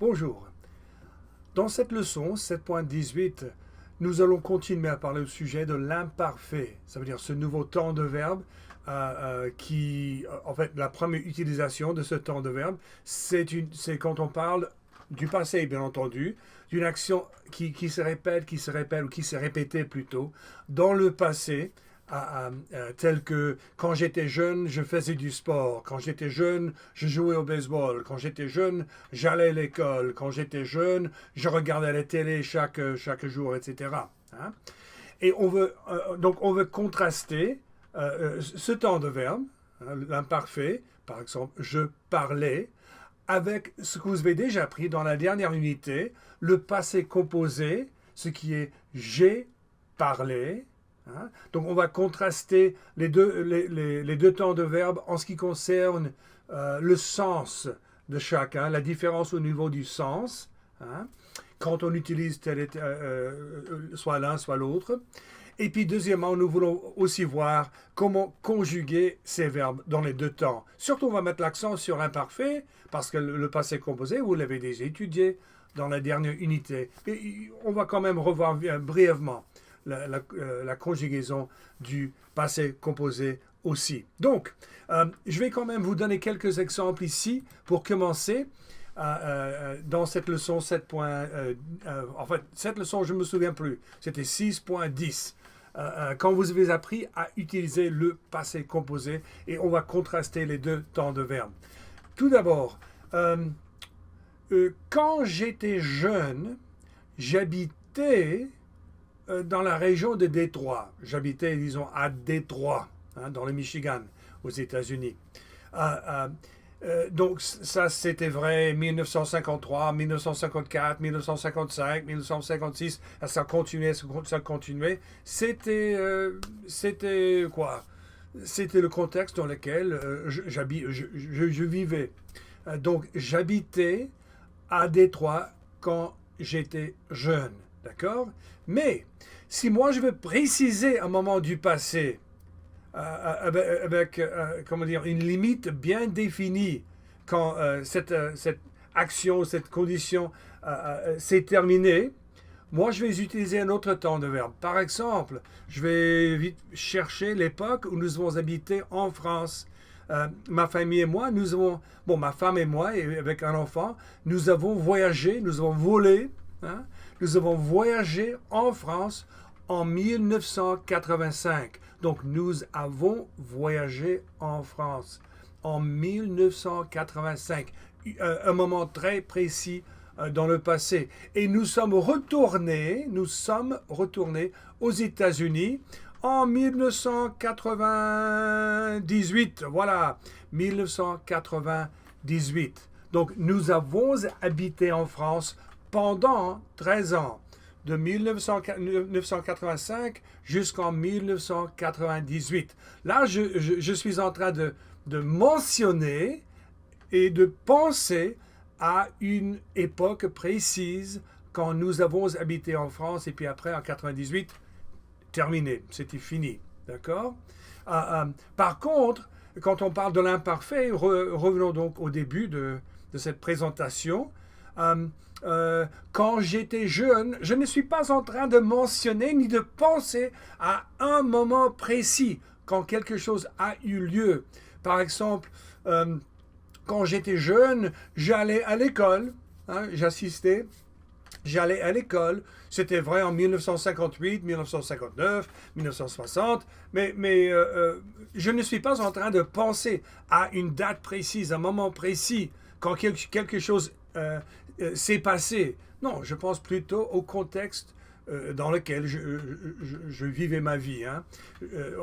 Bonjour. Dans cette leçon 7.18, nous allons continuer à parler au sujet de l'imparfait. Ça veut dire ce nouveau temps de verbe en fait, la première utilisation de ce temps de verbe, c'est quand on parle du passé, bien entendu, d'une action qui se répète ou qui s'est répétée plutôt dans le passé, tel que quand j'étais jeune, je faisais du sport. Quand j'étais jeune, je jouais au baseball. Quand j'étais jeune, j'allais à l'école. Quand j'étais jeune, je regardais la télé chaque jour, etc. Hein? Et donc on veut contraster ce temps de verbe, hein, l'imparfait, par exemple, je parlais, avec ce que vous avez déjà appris dans la dernière unité, le passé composé, ce qui est j'ai parlé. Hein? Donc on va contraster les deux temps de verbe en ce qui concerne le sens de chacun, la différence au niveau du sens, hein? Quand on utilise soit l'un, soit l'autre. Et puis deuxièmement, nous voulons aussi voir comment conjuguer ces verbes dans les deux temps. Surtout, on va mettre l'accent sur l'imparfait, parce que le passé composé, vous l'avez déjà étudié dans la dernière unité. Et on va quand même revoir brièvement la conjugaison du passé composé aussi. Donc, je vais quand même vous donner quelques exemples ici pour commencer. Dans cette leçon 7. En fait, cette leçon, je ne me souviens plus, c'était 6.10. Quand vous avez appris à utiliser le passé composé et on va contraster les deux temps de verbe. Tout d'abord, quand j'étais jeune, j'habitais dans la région de Détroit. J'habitais, disons, à Détroit, hein, dans le Michigan, aux États-Unis. Donc ça, c'était vrai 1953, 1954, 1955, 1956, ça continuait. C'était quoi? C'était le contexte dans lequel je vivais. Donc j'habitais à Détroit quand j'étais jeune, d'accord? Mais si moi je veux préciser un moment du passé, avec comment dire, une limite bien définie quand cette action, cette condition s'est terminée, moi je vais utiliser un autre temps de verbe. Par exemple, je vais vite chercher l'époque où nous avons habité en France. Ma famille et moi, ma femme et moi, et avec un enfant, nous avons voyagé, nous avons volé, hein, nous avons voyagé en France en 1985. Donc, nous avons voyagé en France en 1985, un moment très précis dans le passé. Et nous sommes retournés aux États-Unis en 1998. Voilà, 1998. Donc, nous avons habité en France pendant 13 ans. De 1985 jusqu'en 1998. Là, je suis en train de mentionner et de penser à une époque précise quand nous avons habité en France et puis après, en 98, terminé, c'était fini. D'accord? Par contre, quand on parle de l'imparfait, revenons donc au début de cette présentation. Quand j'étais jeune, je ne suis pas en train de mentionner ni de penser à un moment précis quand quelque chose a eu lieu. Par exemple, quand j'étais jeune, j'allais à l'école, hein, j'allais à l'école. C'était vrai en 1958, 1959, 1960, mais je ne suis pas en train de penser à une date précise, un moment précis, quand quelque chose s'est passé. Non, je pense plutôt au contexte dans lequel je vivais ma vie, hein,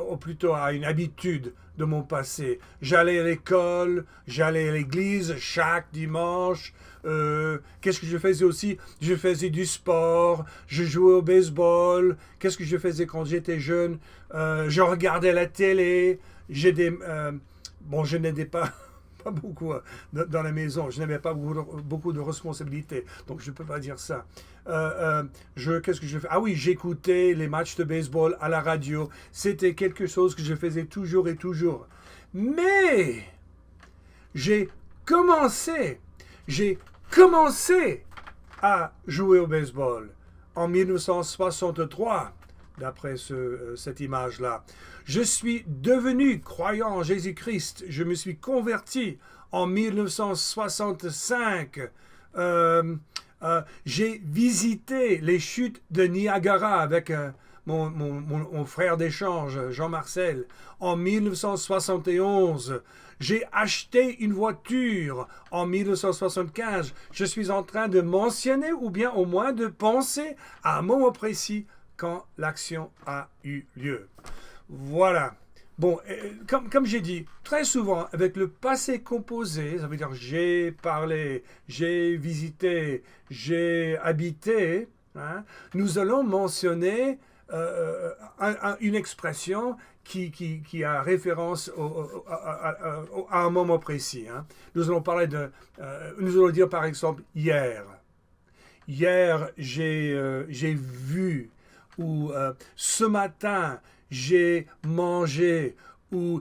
ou plutôt à une habitude de mon passé. J'allais à l'école, j'allais à l'église chaque dimanche. Qu'est-ce que je faisais aussi? Je faisais du sport, je jouais au baseball. Qu'est-ce que je faisais quand j'étais jeune? Je regardais la télé. Je n'étais pas beaucoup dans la maison. Je n'avais pas beaucoup de responsabilités. Donc, je ne peux pas dire ça. Qu'est-ce que je fais? Ah oui, j'écoutais les matchs de baseball à la radio. C'était quelque chose que je faisais toujours et toujours. Mais j'ai commencé à jouer au baseball en 1963, d'après cette image-là. Je suis devenu croyant en Jésus-Christ. Je me suis converti en 1965. J'ai visité les chutes de Niagara avec mon frère d'échange, Jean-Marcel, en 1971. J'ai acheté une voiture en 1975. Je suis en train de mentionner ou bien au moins de penser à un moment précis quand l'action a eu lieu. Voilà. Bon, comme j'ai dit, très souvent, avec le passé composé, ça veut dire j'ai parlé, j'ai visité, j'ai habité, hein, nous allons mentionner une expression qui a référence à un moment précis. Hein. Nous allons parler nous allons dire par exemple hier. Hier, j'ai vu, ou ce matin, j'ai mangé, ou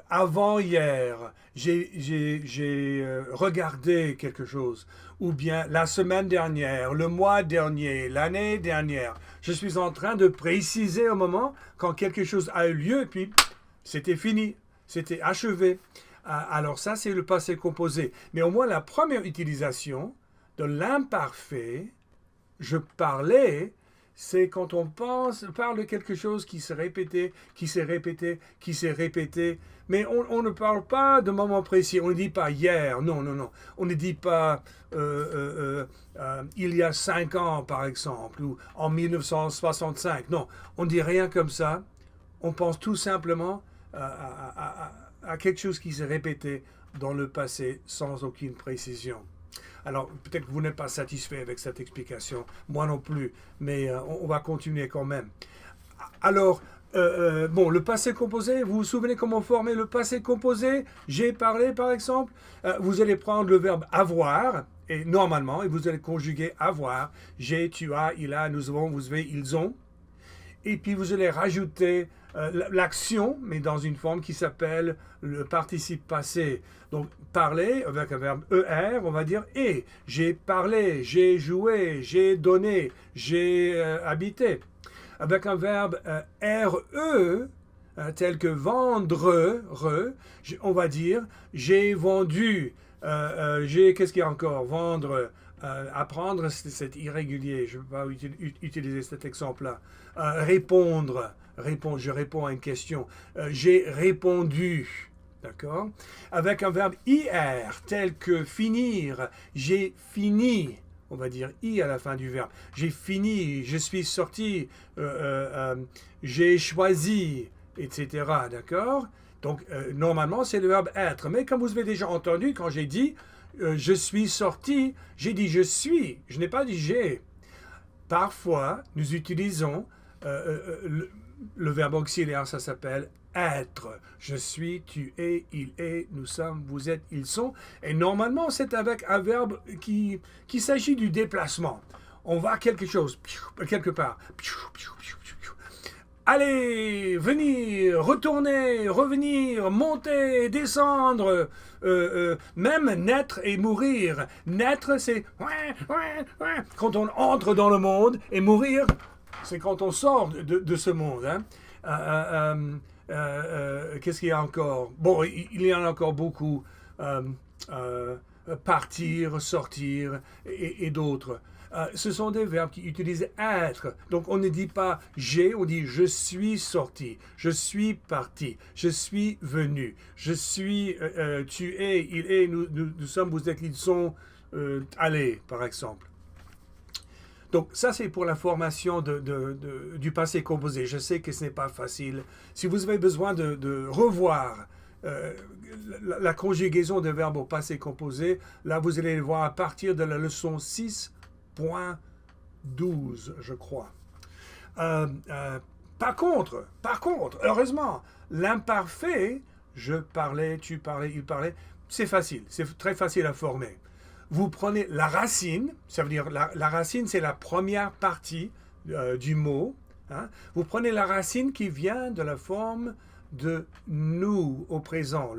avant-hier, j'ai regardé quelque chose, ou bien la semaine dernière, le mois dernier, l'année dernière. Je suis en train de préciser un moment quand quelque chose a eu lieu, puis c'était fini, c'était achevé. Alors ça, c'est le passé composé. Mais au moins, la première utilisation de l'imparfait, je parlais, c'est quand on parle de quelque chose qui s'est répété, qui s'est répété, qui s'est répété. Mais on ne parle pas de moment précis. On ne dit pas hier, non, non, non. On ne dit pas il y a 5 ans, par exemple, ou en 1965. Non, on ne dit rien comme ça. On pense tout simplement à quelque chose qui s'est répété dans le passé sans aucune précision. Alors, peut-être que vous n'êtes pas satisfait avec cette explication, moi non plus, mais on va continuer quand même. Alors, bon, le passé composé, vous vous souvenez comment former le passé composé? J'ai parlé, par exemple. Vous allez prendre le verbe avoir, et normalement, et vous allez conjuguer avoir. J'ai, tu as, il a, nous avons, vous avez, ils ont. Et puis, vous allez rajouter l'action, mais dans une forme qui s'appelle le participe passé. Donc, parler, avec un verbe ER, on va dire « et ». J'ai parlé, j'ai joué, j'ai donné, j'ai habité. Avec un verbe RE, tel que vendre, on va dire « j'ai vendu ». Qu'est-ce qu'il y a encore? Vendre, apprendre, c'est irrégulier. Je ne vais pas utiliser cet exemple-là. Répondre, je réponds à une question. J'ai répondu. D'accord? Avec un verbe IR, tel que finir, j'ai fini. On va dire I à la fin du verbe. J'ai fini, je suis sorti, j'ai choisi, etc. D'accord? Donc, normalement, c'est le verbe être. Mais comme vous avez déjà entendu, quand j'ai dit je suis sorti, j'ai dit je suis. Je n'ai pas dit j'ai. Parfois, nous utilisons le verbe auxiliaire, ça s'appelle être. Je suis, tu es, il est, nous sommes, vous êtes, ils sont. Et normalement, c'est avec un verbe qui s'agit du déplacement. On va quelque part. Aller, venir, retourner, revenir, monter, descendre, même naître et mourir. Naître, c'est quand on entre dans le monde, et mourir, c'est quand on sort de ce monde. Hein. Qu'est-ce qu'il y a encore? Bon, il y en a encore beaucoup. Partir, sortir et d'autres. Ce sont des verbes qui utilisent être. Donc on ne dit pas j'ai, on dit je suis sorti, je suis parti, je suis venu, je suis, tu es, il est, nous sommes, vous êtes, ils sont allés, par exemple. Donc ça c'est pour la formation du passé composé. Je sais que ce n'est pas facile. Si vous avez besoin de revoir la conjugaison des verbes au passé composé, là vous allez le voir à partir de la leçon 6.12, je crois. Par contre, heureusement, l'imparfait, je parlais, tu parlais, il parlait, c'est facile, c'est très facile à former. Vous prenez la racine, ça veut dire la racine, c'est la première partie du mot. Hein. Vous prenez la racine qui vient de la forme de nous au présent,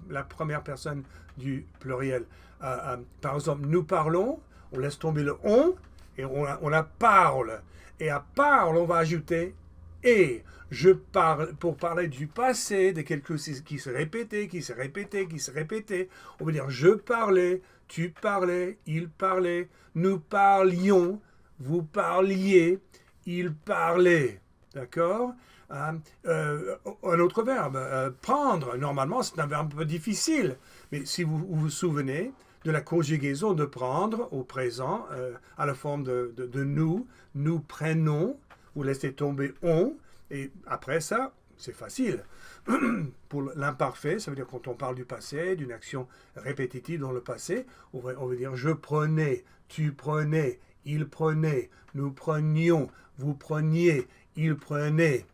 la première personne du pluriel. Par exemple, nous parlons, on laisse tomber le on et on la parle. Et à parle, on va ajouter et. Je parle pour parler du passé, de quelque chose qui se répétait, qui se répétait, qui se répétait. On veut dire je parlais, tu parlais, il parlait, nous parlions, vous parliez, il parlait. D'accord? Un autre verbe, prendre. Normalement, c'est un verbe un peu difficile. Mais si vous vous souvenez de la conjugaison de prendre au présent, à la forme de nous prenons, vous laissez tomber on. Et après ça, c'est facile. Pour l'imparfait, ça veut dire quand on parle du passé, d'une action répétitive dans le passé, on veut dire je prenais, tu prenais, il prenait, nous prenions, vous preniez, il prenait.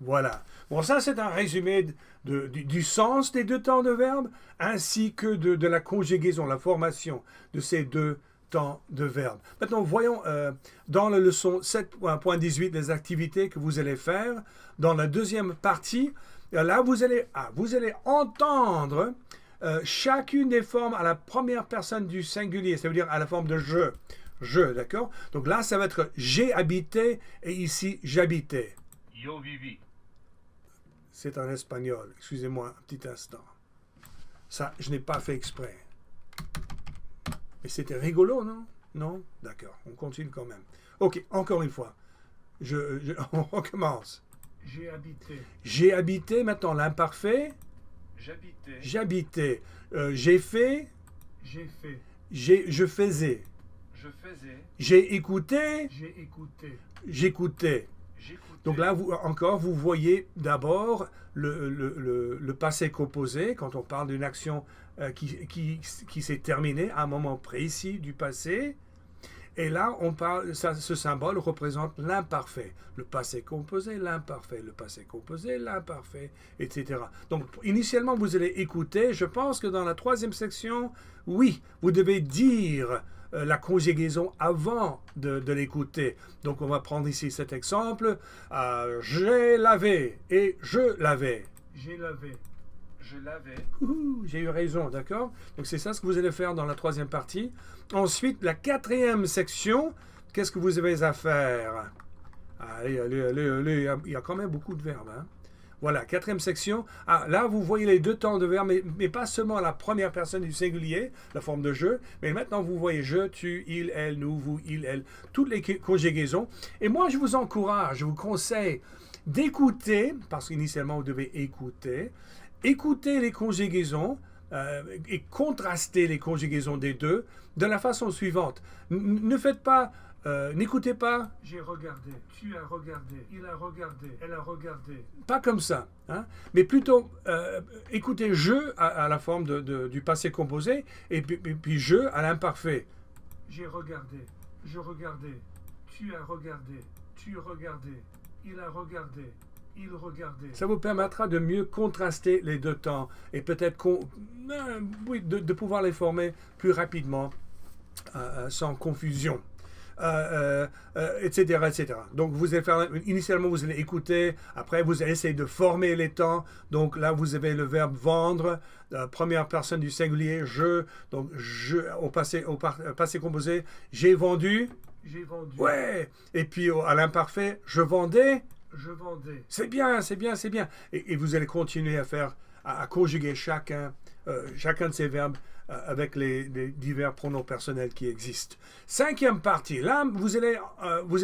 Voilà. Bon, ça, c'est un résumé du sens des deux temps de verbe, ainsi que de la conjugaison, la formation de ces deux temps de verbe. Maintenant, voyons dans la leçon 7.18 les activités que vous allez faire. Dans la deuxième partie, là, vous allez entendre chacune des formes à la première personne du singulier, ça veut dire à la forme de je. Je, d'accord? Donc là, ça va être j'ai habité et ici j'habitais. Yo vivi. C'est en espagnol. Excusez-moi un petit instant. Ça, je n'ai pas fait exprès. Mais c'était rigolo, non? Non? D'accord, on continue quand même. Ok, encore une fois. On recommence. J'ai habité. J'ai habité, maintenant l'imparfait. J'habitais. J'habitais. J'ai fait. J'ai fait. Je faisais. Je faisais. J'ai écouté. J'ai écouté. J'écoutais. J'écoutais. Donc là, vous voyez d'abord le passé composé, quand on parle d'une action qui s'est terminée à un moment précis du passé. Et là, ce symbole représente l'imparfait. Le passé composé, l'imparfait, le passé composé, l'imparfait, etc. Donc, initialement, vous allez écouter. Je pense que dans la troisième section, oui, vous devez dire la conjugaison avant de l'écouter. Donc, on va prendre ici cet exemple. J'ai lavé et je lavais. J'ai lavé. Je lavais. J'ai eu raison, d'accord? Donc, c'est ça ce que vous allez faire dans la troisième partie. Ensuite, la quatrième section, qu'est-ce que vous avez à faire? Allez, il y a quand même beaucoup de verbes. Hein? Voilà, quatrième section. Là, vous voyez les deux temps de verbe, mais pas seulement la première personne du singulier, la forme de je, mais maintenant, vous voyez je, tu, il, elle, nous, vous, il, elle, toutes les conjugaisons. Et moi, je vous encourage, je vous conseille d'écouter, parce qu'initialement, vous devez écouter les conjugaisons, et contraster les conjugaisons des deux de la façon suivante. Ne faites pas, n'écoutez pas. J'ai regardé, tu as regardé, il a regardé, elle a regardé. Pas comme ça, hein, mais plutôt écoutez je à la forme du passé composé et puis je à l'imparfait. J'ai regardé, je regardais, tu as regardé, tu regardais, il a regardé. Il regardait. Ça vous permettra de mieux contraster les deux temps et peut-être de pouvoir les former plus rapidement, sans confusion, etc., etc. Donc vous allez faire, initialement vous allez écouter, après vous allez essayer de former les temps. Donc là vous avez le verbe vendre, première personne du singulier, je, donc je au passé composé, j'ai vendu. J'ai vendu. Ouais. Et puis à l'imparfait, je vendais. Je vendais. C'est bien, c'est bien, c'est bien. Et vous allez continuer à conjuguer chacun de ces verbes avec les divers pronoms personnels qui existent. Cinquième partie. Là, vous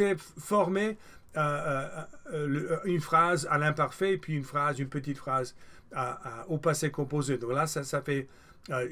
allez former une phrase à l'imparfait, puis une petite phrase au passé composé. Donc là, ça fait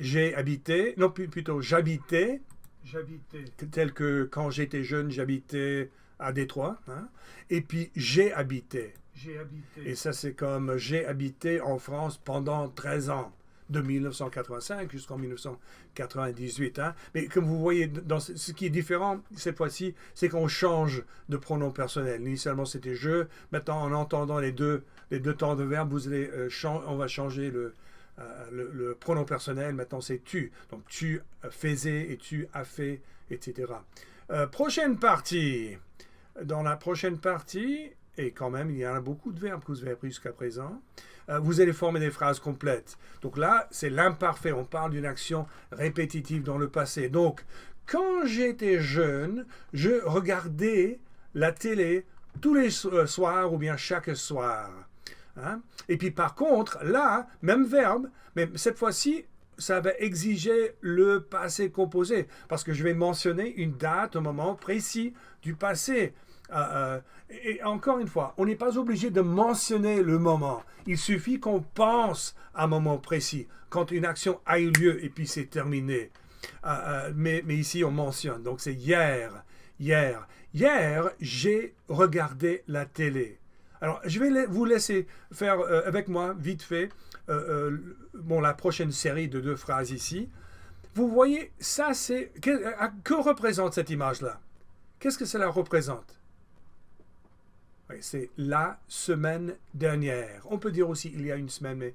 j'ai habité, non plutôt j'habitais. J'habitais. Tel que quand j'étais jeune, j'habitais à Détroit, hein? Et puis j'ai habité. J'ai habité. Et ça, c'est comme j'ai habité en France pendant 13 ans, de 1985 jusqu'en 1998. Hein? Mais comme vous voyez, ce qui est différent cette fois-ci, c'est qu'on change de pronom personnel. Initialement, c'était je. Maintenant, en entendant les deux temps de verbe, on va changer le pronom personnel. Maintenant, c'est tu. Donc, tu faisais et tu as fait, etc. Prochaine partie. Dans la prochaine partie, et quand même, il y en a beaucoup de verbes que vous avez appris jusqu'à présent. Vous allez former des phrases complètes. Donc là, c'est l'imparfait. On parle d'une action répétitive dans le passé. Donc, quand j'étais jeune, je regardais la télé tous les soirs ou bien chaque soir. Hein? Et puis par contre, là, même verbe, mais cette fois-ci, ça va exiger le passé composé, parce que je vais mentionner une date, un moment précis du passé. Et encore une fois, on n'est pas obligé de mentionner le moment. Il suffit qu'on pense à un moment précis, quand une action a eu lieu et puis c'est terminé. Mais ici, on mentionne. Donc c'est hier. Hier, j'ai regardé la télé. Alors, je vais vous laisser faire avec moi, vite fait, la prochaine série de 2 phrases ici. Vous voyez, ça c'est... Que représente cette image-là? Qu'est-ce que cela représente? Oui, c'est la semaine dernière. On peut dire aussi il y a une semaine, mais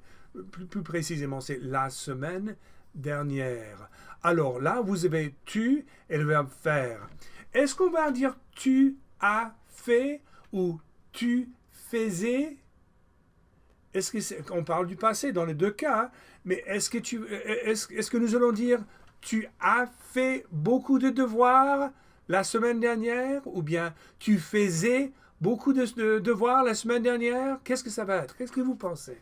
plus précisément, c'est la semaine dernière. Alors là, vous avez tu et le verbe faire. Est-ce qu'on va dire tu as fait ou tu faisais? Est-ce qu'on parle du passé dans les 2 cas, mais est-ce que nous allons dire tu as fait beaucoup de devoirs la semaine dernière ou bien tu faisais beaucoup de devoirs la semaine dernière? Qu'est-ce que ça va être? Qu'est-ce que vous pensez?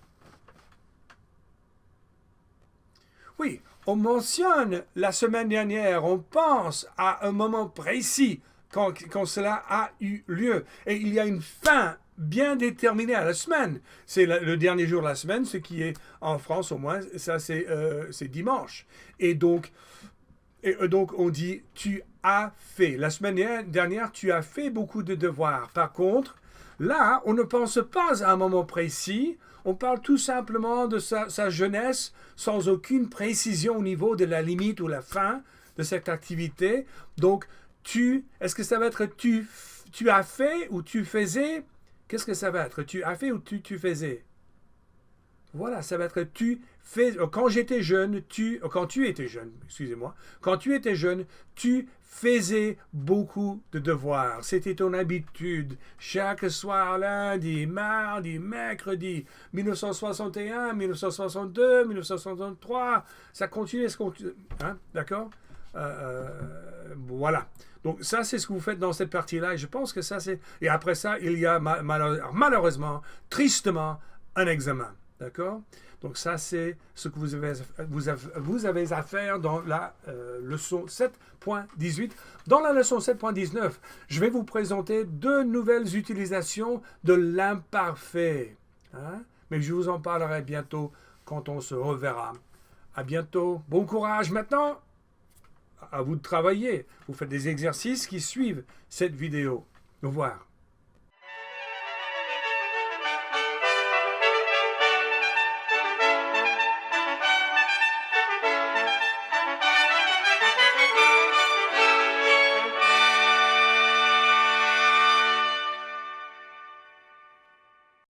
Oui, on mentionne la semaine dernière, on pense à un moment précis quand cela a eu lieu. Et il y a une fin bien déterminée à la semaine. C'est le dernier jour de la semaine, ce qui est en France au moins, ça c'est dimanche. Et donc on dit tu as fait. La semaine dernière, tu as fait beaucoup de devoirs. Par contre, là, on ne pense pas à un moment précis. On parle tout simplement de sa jeunesse sans aucune précision au niveau de la limite ou la fin de cette activité. Donc, est-ce que ça va être tu as fait ou tu faisais? Qu'est-ce que ça va être? Tu as fait ou tu faisais? Voilà, ça va être tu fais. Quand j'étais jeune, quand tu étais jeune, excusez-moi, quand tu étais jeune, tu faisais beaucoup de devoirs. C'était ton habitude. Chaque soir, lundi, mardi, mercredi, 1961, 1962, 1963, ça continue. Hein, d'accord? Voilà. Donc ça, c'est ce que vous faites dans cette partie-là. Et je pense que ça, c'est... Et après ça, il y a malheureusement, tristement, un examen. D'accord? Donc ça, c'est ce que vous avez à faire dans la leçon 7.18. Dans la leçon 7.19, je vais vous présenter 2 nouvelles utilisations de l'imparfait. Hein? Mais je vous en parlerai bientôt quand on se reverra. À bientôt. Bon courage. Maintenant, à vous de travailler. Vous faites des exercices qui suivent cette vidéo. Au revoir.